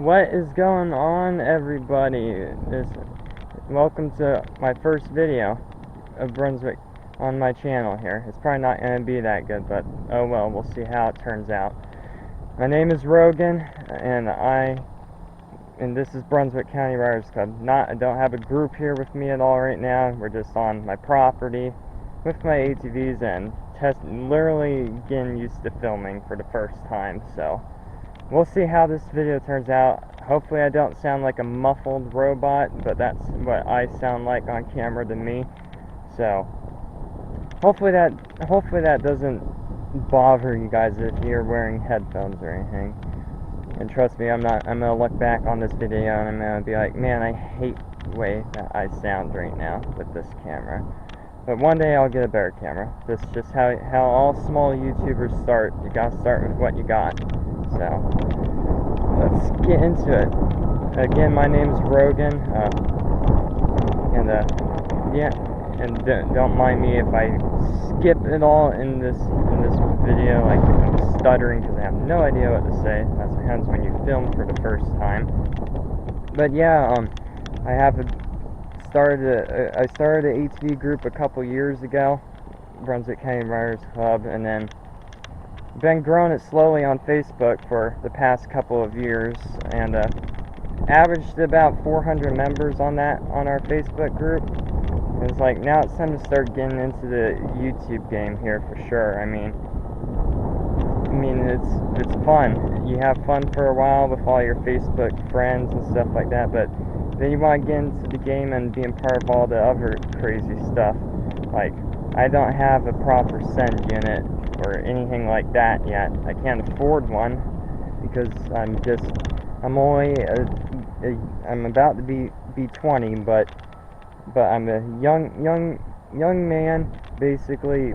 What is going on, everybody? Welcome to my first video of Brunswick on my channel here. It's probably not going to be that good, but oh well, we'll see how it turns out. My name is Rogan, and this is Brunswick County Riders Club. I don't have a group here with me at all right now. We're just on my property with my ATVs and literally getting used to filming for the first time, so we'll see how this video turns out. Hopefully I don't sound like a muffled robot, but that's what I sound like on camera to me. So hopefully that doesn't bother you guys if you're wearing headphones or anything. And trust me, I'm gonna look back on this video and I'm gonna be like, man, I hate the way that I sound right now with this camera. But one day I'll get a better camera. That's just how all small YouTubers start. You gotta start with what you got. So let's get into it. Again, my name's Rogan, and don't mind me if I skip it all in this video, like if I'm stuttering because I have no idea what to say. That's what happens when you film for the first time. But yeah, I started an ATV group a couple years ago, Brunswick County Riders Club, and then been growing it slowly on Facebook for the past couple of years, and averaged about 400 members on our Facebook group. And it's like, now it's time to start getting into the YouTube game here for sure. I mean it's fun. You have fun for a while with all your Facebook friends and stuff like that, but then you want to get into the game and being part of all the other crazy stuff. Like, I don't have a proper send unit or anything like that yet. I can't afford one because I'm about to be 20, but I'm a young man, basically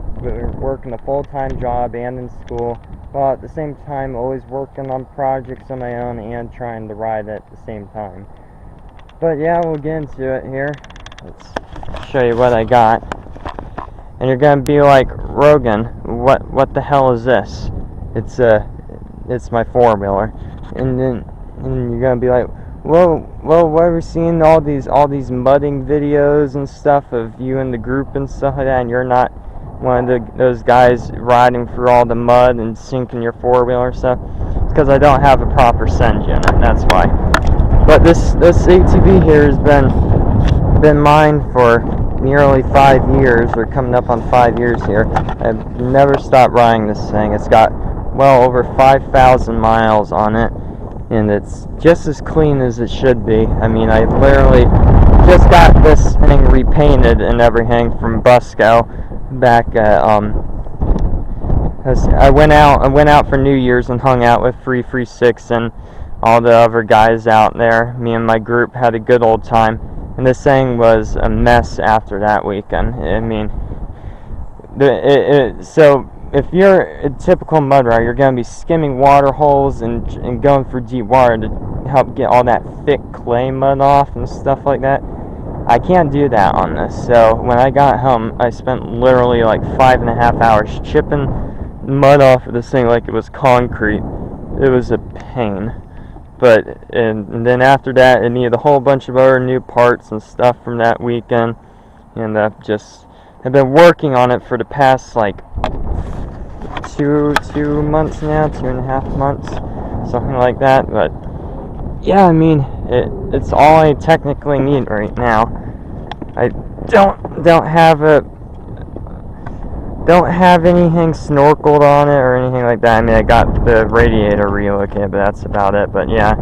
working a full-time job and in school, while at the same time always working on projects on my own and trying to ride at the same time. But yeah, we'll get into it here. Let's show you what I got. And you're gonna be like, Rogan, what the hell is this? It's my four-wheeler. And you're gonna be like, well, why are we seeing all these mudding videos and stuff of you in the group and stuff like that, and you're not one of those guys riding through all the mud and sinking your four-wheeler stuff? It's because I don't have a proper send unit, that's why. But this ATV here has been mine for nearly 5 years, or coming up on 5 years here. I've never stopped riding this thing. It's got well over 5,000 miles on it, and it's just as clean as it should be. I mean, I literally just got this thing repainted and everything from Busco back at I went out for New Year's and hung out with 336 and all the other guys out there. Me and my group had a good old time, and this thing was a mess after that weekend. I mean, so if you're a typical mud rider, you're going to be skimming water holes and going through deep water to help get all that thick clay mud off and stuff like that. I can't do that on this. So when I got home, I spent literally like 5.5 hours chipping mud off of this thing like it was concrete. It was a pain. But and then after that, it needed a whole bunch of other new parts and stuff from that weekend, and I've been working on it for the past like two months now, 2.5 months, something like that. But yeah, I mean, it's all I technically need right now. I don't have anything snorkeled on it or anything like that. I mean, I got the radiator relocated, but that's about it. But yeah,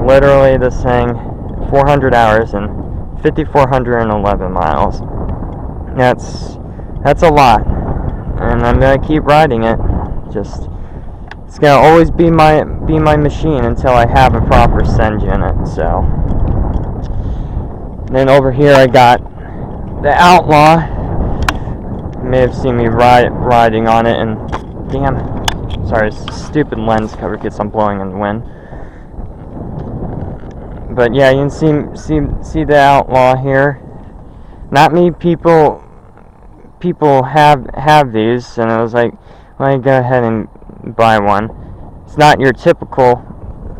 literally this thing, 400 hours and 5,411 miles. That's a lot, and I'm gonna keep riding it. It's gonna always be my machine until I have a proper send unit. So then over here I got the Outlaw. You may have seen me riding on it, and damn, sorry, stupid lens cover gets on blowing in the wind. But yeah, you can see the Outlaw here. Not many people have these, and I was like, let me go ahead and buy one. It's not your typical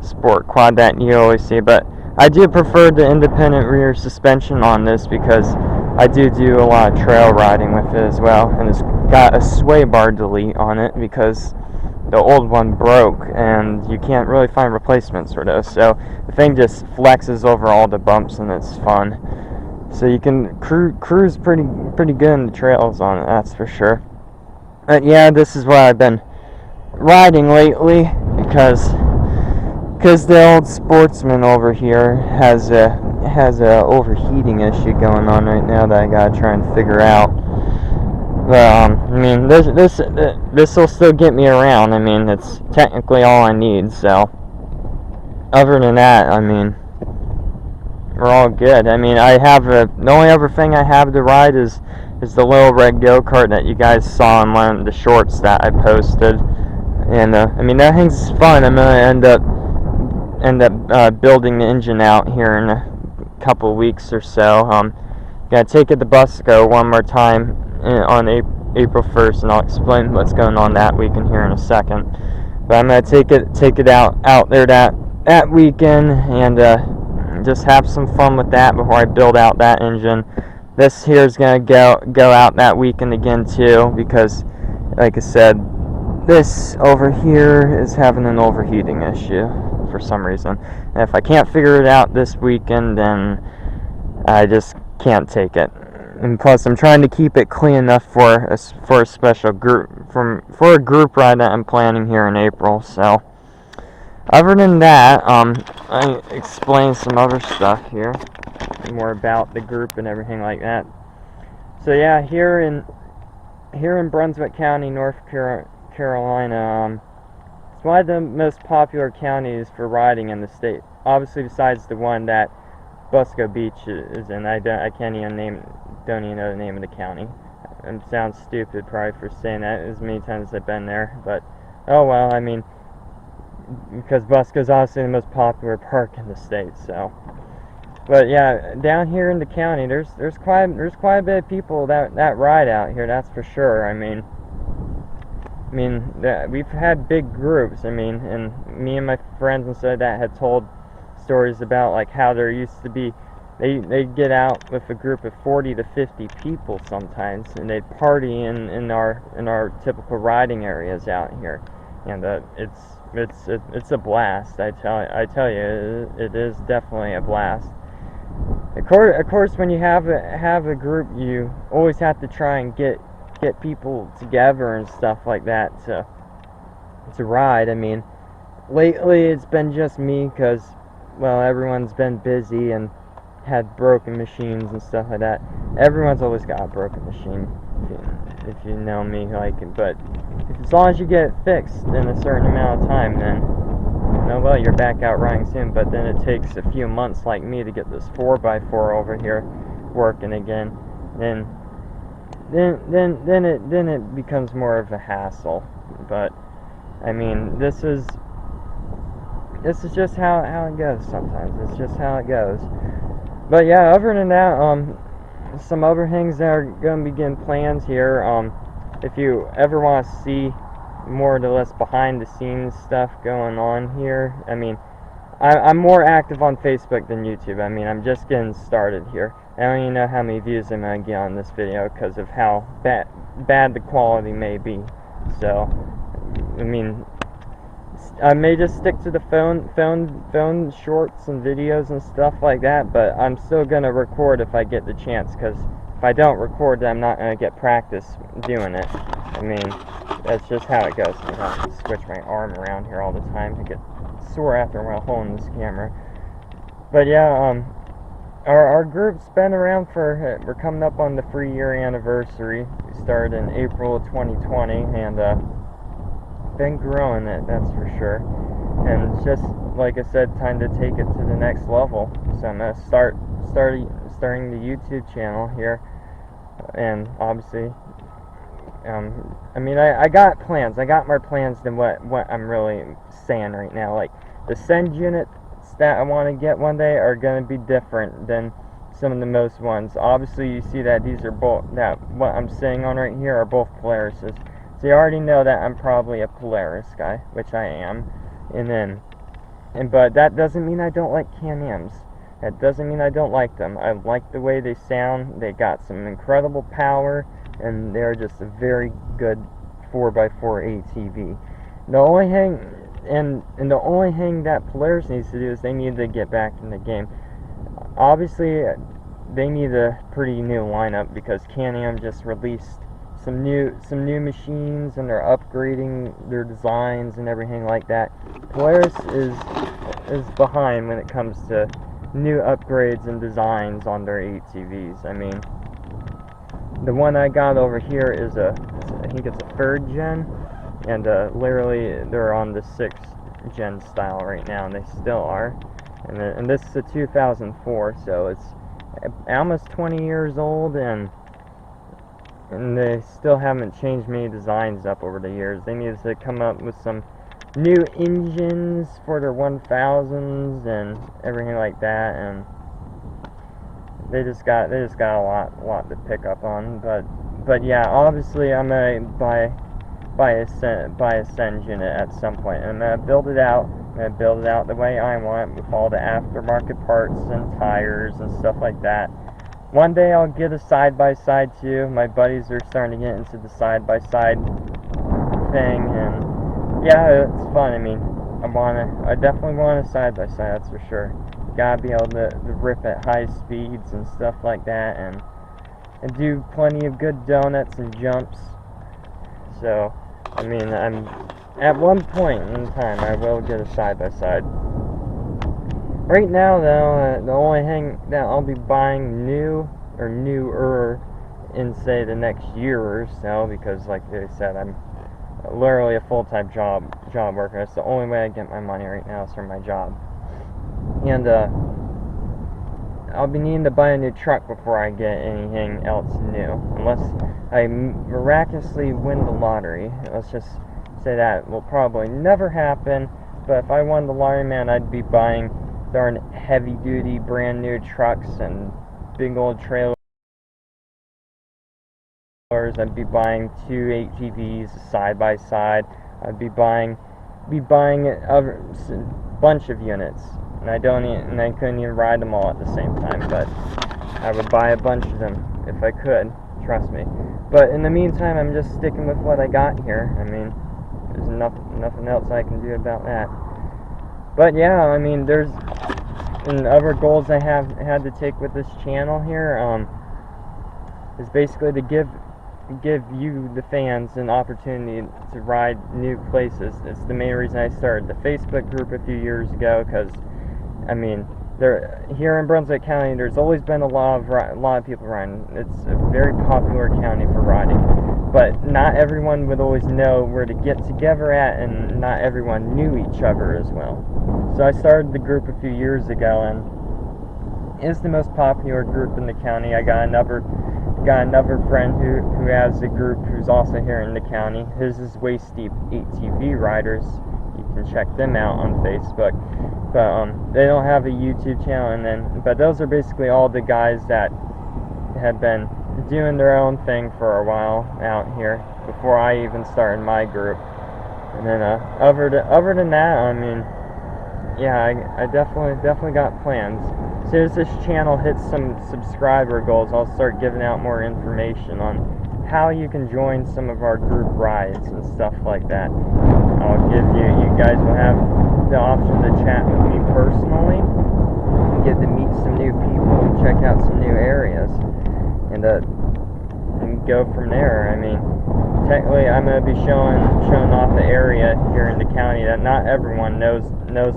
sport quad that you always see, but I do prefer the independent rear suspension on this because I do a lot of trail riding with it as well, and it's got a sway bar delete on it because the old one broke and you can't really find replacements for those, so the thing just flexes over all the bumps and it's fun. So you can cruise pretty good in the trails on it, that's for sure. But yeah, this is what I've been riding lately because the old sportsman over here has a overheating issue going on right now that I gotta try and figure out. But I mean, this will still get me around. I mean, it's technically all I need. So other than that, I mean, we're all good. I mean, the only other thing I have to ride is the little red go-kart that you guys saw in one of the shorts that I posted. And I mean, that thing's fun. I'm gonna end up building the engine out here in a couple weeks or so. Gonna take it to Busco one more time on April 1st, and I'll explain what's going on that weekend here in a second. But I'm gonna take it out there that weekend and just have some fun with that before I build out that engine. This here is gonna go out that weekend again too, because like I said, this over here is having an overheating issue for some reason. And if I can't figure it out this weekend, then I just can't take it. And plus, I'm trying to keep it clean enough for a special group for a group ride that I'm planning here in April. So, other than that, I explain some other stuff here, more about the group and everything like that. So yeah, here in Brunswick County, North Carolina, it's one of the most popular counties for riding in the state. Obviously, besides the one that Busco Beach is in. I can't even don't even know the name of the county. It sounds stupid probably for saying that as many times as I've been there, but oh well. I mean, because Busco's obviously the most popular park in the state. So, but yeah, down here in the county, there's quite a bit of people that ride out here. That's for sure. I mean, we've had big groups. I mean, and me and my friends and so that had told stories about like how there used to be they'd get out with a group of 40 to 50 people sometimes, and they'd party in our typical riding areas out here, and it's a blast. I tell you, it is definitely a blast. Of course, when you have a group, you always have to try and get people together and stuff like that to ride. I mean, lately it's been just me because, well, everyone's been busy and had broken machines and stuff like that. Everyone's always got a broken machine, if you know me, but as long as you get it fixed in a certain amount of time, then, well, you're back out riding soon. But then it takes a few months like me to get this 4x4 over here working again. Then it becomes more of a hassle. But I mean, this is just how it goes sometimes. It's just how it goes. But yeah, other than that, some other things that are going to begin plans here. If you ever want to see more or less behind the scenes stuff going on here, I mean, I'm more active on Facebook than YouTube. I mean, I'm just getting started here. I don't even know how many views I'm going to get on this video because of how bad the quality may be. So, I mean, I may just stick to the phone shorts and videos and stuff like that, but I'm still going to record if I get the chance, because if I don't record, then I'm not going to get practice doing it. I mean, that's just how it goes. I have to switch my arm around here all the time to get sore after while holding this camera. But yeah, our group's been around we're coming up on the 3-year anniversary. We started in April of 2020, and been growing it, that's for sure. And it's just, like I said, time to take it to the next level. So I'm going to starting the YouTube channel here, and obviously, I mean, I got plans. I got more plans than what I'm really saying right now. Like, the send units that I want to get one day are going to be different than some of the most ones. Obviously, you see that these are both, that what I'm sitting on right here are both Polarises. So you already know that I'm probably a Polaris guy, which I am. And then but that doesn't mean I don't like Can-Ams. That doesn't mean I don't like them. I like the way they sound. They got some incredible power, and they're just a very good 4x4 ATV. The only thing, and the only thing that Polaris needs to do is they need to get back in the game. Obviously, they need a pretty new lineup because Can-Am just released some new machines, and they're upgrading their designs and everything like that. Polaris is behind when it comes to new upgrades and designs on their ATVs. I mean, the one I got over here is I think it's a 3rd gen, and literally they're on the 6th gen style right now, and they still are. And this is a 2004, so it's almost 20 years old, and they still haven't changed many designs up over the years. They need to come up with some new engines for their 1000s and everything like that, and they just got a lot to pick up on. But yeah, obviously I'm gonna buy a Send unit at some point, and I'm gonna build it out. I'm gonna build it out the way I want, with all the aftermarket parts and tires and stuff like that. One day I'll get a side-by-side too. My buddies are starting to get into the side-by-side thing, and yeah, it's fun. I mean, I definitely want a side-by-side, that's for sure. You gotta be able to rip at high speeds and stuff like that, and do plenty of good donuts and jumps. So, I mean, at one point in time I will get a side-by-side. Right now, though, the only thing that I'll be buying new or newer in, say, the next year or so, because like I said, I'm literally a full-time job worker. That's the only way I get my money right now is from my job. And I'll be needing to buy a new truck before I get anything else new, unless I miraculously win the lottery. Let's just say that will probably never happen. But if I won the lottery, man, I'd be buying darn heavy-duty brand new trucks and big old trailers. I'd be buying 2 ATVs side by side. I'd be buying a bunch of units, and I couldn't even ride them all at the same time. But I would buy a bunch of them if I could. Trust me. But in the meantime, I'm just sticking with what I got here. I mean, there's nothing else I can do about that. But yeah, I mean, there's other goals I have had to take with this channel here, is basically to give you, the fans, an opportunity to ride new places. It's the main reason I started the Facebook group a few years ago, because, I mean, here in Brunswick County, there's always been a lot of people riding. It's a very popular county for riding. But not everyone would always know where to get together at, and not everyone knew each other as well. So I started the group a few years ago, and it's the most popular group in the county. I got another friend who has a group who's also here in the county. His is Waist Deep ATV Riders. You can check them out on Facebook. But they don't have a YouTube channel, but those are basically all the guys that have been doing their own thing for a while out here before I even started my group. And then other than that, I mean, yeah, I definitely got plans. As soon as this channel hits some subscriber goals, I'll start giving out more information on how you can join some of our group rides and stuff like that. I'll give you guys will have the option to chat with me personally, get to meet some new people, and check out some new areas, and go from there. I mean, technically, I'm going to be showing off the area here in the county that not everyone knows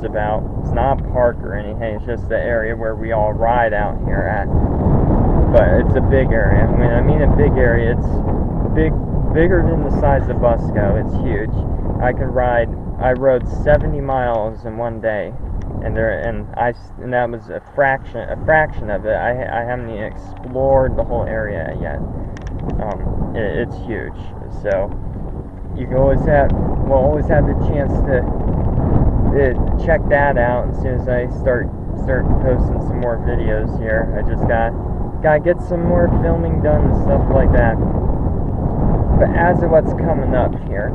about. It's not a park or anything. It's just the area where we all ride out here at. But it's a big area. I mean a big area. It's bigger than the size of Busco. It's huge. I rode 70 miles in one day, and that was a fraction of it. I haven't even explored the whole area yet. It's huge. So you can always have the chance to check that out as soon as I start posting some more videos here. I just gotta get some more filming done and stuff like that. But as of what's coming up here,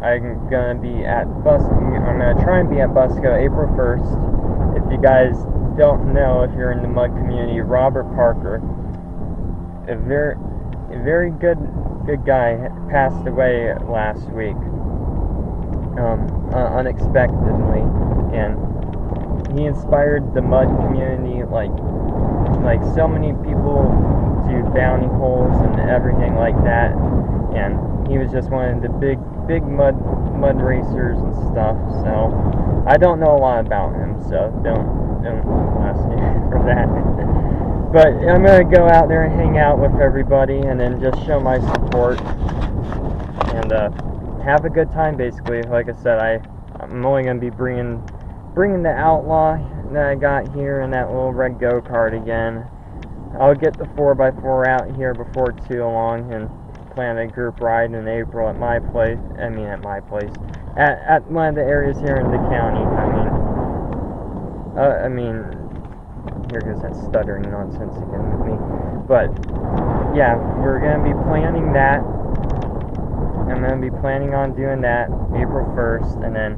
I'm gonna be at I'm gonna try and be at Busco April 1st. If you guys don't know, if you're in the mud community, Robert Parker, a very good guy, passed away last week, unexpectedly, and he inspired the mud community, like so many people, to bounty holes and everything like that. And he was just one of the big mud racers and stuff. So I don't know a lot about him, so don't ask me for that. But I'm gonna go out there and hang out with everybody, and then just show my support and have a good time. Basically, like I said, I'm only gonna be bringing the Outlaw that I got here and that little red go-kart again. I'll get the 4x4 out here before too long and plan a group ride in April at my place. At one of the areas here in the county. Here goes that stuttering nonsense again with me. But yeah, we're gonna be planning that. I'm gonna be planning on doing that April 1st, and then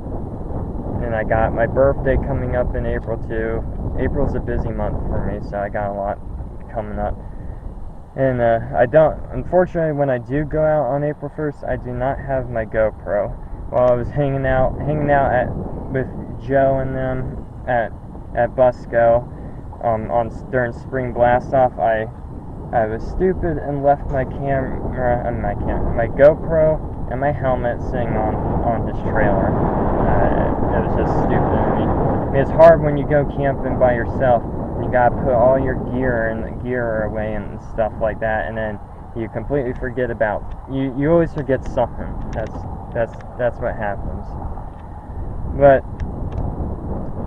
I got my birthday coming up in April too. April's a busy month for me, so I got a lot coming up. And unfortunately, when I do go out on April 1st, I do not have my GoPro. While I was hanging out with Joe and them at Busco during Spring Blast Off, I was stupid and left my GoPro and my helmet sitting on his trailer. It was just stupid. It's hard when you go camping by yourself. You gotta put all your gear away and stuff like that, and then you completely forget about you always forget something. That's what happens. But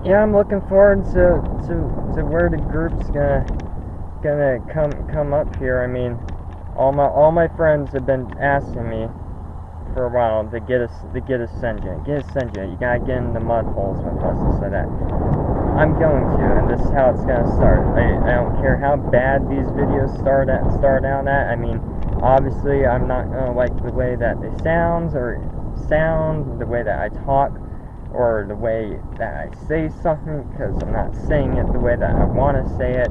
yeah, I'm looking forward to where the group's gonna come up here. All my friends have been asking me for a while to get us Senja. You gotta get in the mud holes with us and so that. I'm going to, and this is how it's gonna start. I don't care how bad these videos start out at. Obviously I'm not gonna like the way that they sound, the way that I talk, or the way that I say something, because I'm not saying it the way that I want to say it.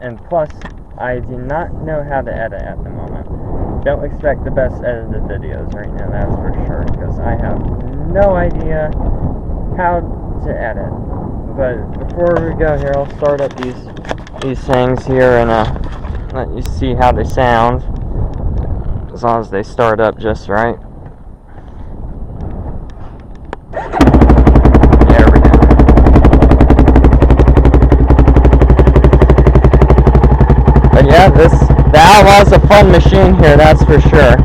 And plus, I do not know how to edit at the moment. Don't expect the best edited videos right now, that's for sure, because I have no idea how to edit. But before we go here, I'll start up these things here and let you see how they sound, as long as they start up just right. There we go. But yeah, the Outlaw's a fun machine here, that's for sure.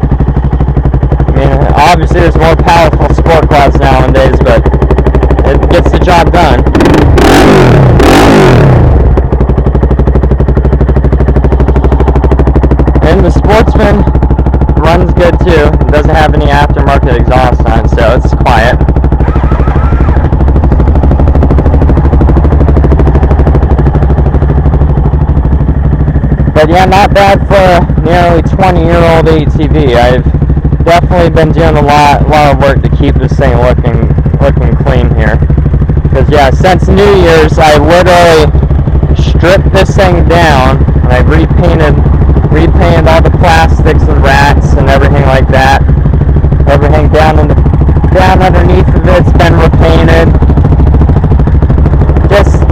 Obviously there's more powerful sport quads nowadays, but it gets the job done. And the Sportsman runs good too. It doesn't have any aftermarket exhaust on, so it's quiet. But yeah, not bad for a nearly 20-year-old ATV. I've definitely been doing a lot of work to keep this thing looking clean here. Because yeah, since New Year's, I literally stripped this thing down, and I repainted all the plastics and racks and everything like that. Everything down underneath of it's been repainted. Just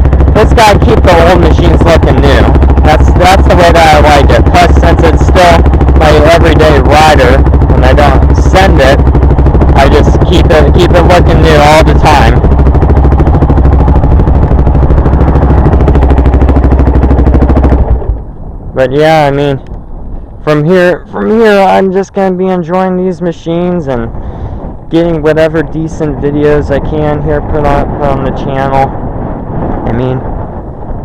gotta keep the old machines looking new. That's the way that I like it. Plus, since it's still my everyday rider and I don't send it, I just keep it looking new all the time. But yeah, from here I'm just gonna be enjoying these machines and getting whatever decent videos I can here put on the channel.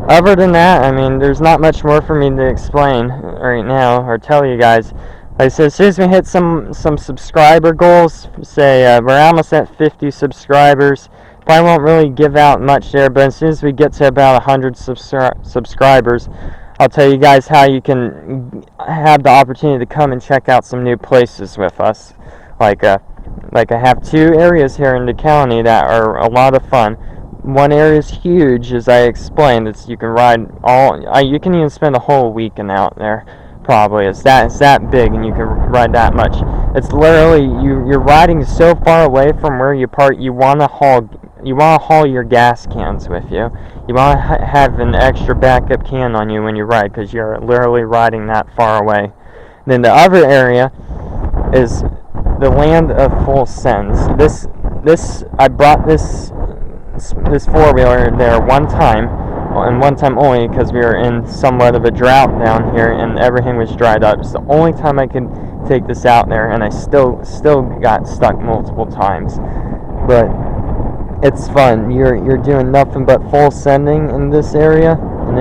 Other than that, there's not much more for me to explain right now or tell you guys. Like I said, as soon as we hit some subscriber goals, say we're almost at 50 subscribers. Probably won't really give out much there, but as soon as we get to about 100 subscribers, I'll tell you guys how you can have the opportunity to come and check out some new places with us. Like Like, I have two areas here in the county that are a lot of fun. One area is huge, as I explained. It's, you can ride you can even spend a whole weekend out there. Probably it's that big, and you can ride that much. It's literally you're riding so far away from where you park. You want to haul your gas cans with you. You want to have an extra backup can on you when you ride, because you're literally riding that far away. Then the other area is the land of full sends. I brought this four-wheeler there one time, and one time only, because we were in somewhat of a drought down here and everything was dried up. It's the only time I could take this out there, and I still got stuck multiple times. But it's fun. You're doing nothing but full sending in this area, and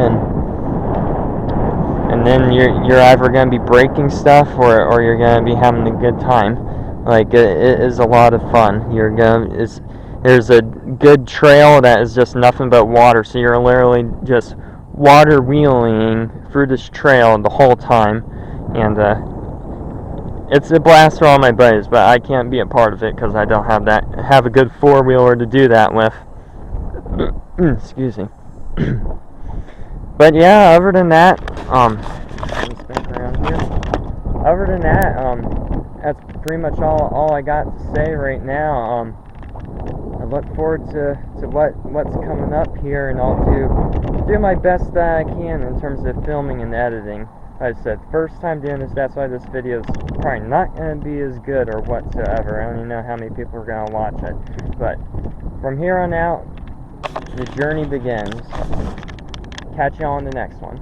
then you're either going to be breaking stuff, or you're going to be having a good time. Like, it is a lot of fun. There's a good trail that is just nothing but water, so you're literally just water wheeling through this trail the whole time, and it's a blast for all my buddies, but I can't be a part of it because I don't have a good four-wheeler to do that with. Excuse me. But yeah, other than that, let me spin around here. Other than that, that's pretty much all I got to say right now. I look forward to what's coming up here, and I'll do my best that I can in terms of filming and editing. Like I said, first time doing this, that's why this video is probably not going to be as good or whatsoever. I don't even know how many people are going to watch it. But from here on out, the journey begins. Catch you on the next one.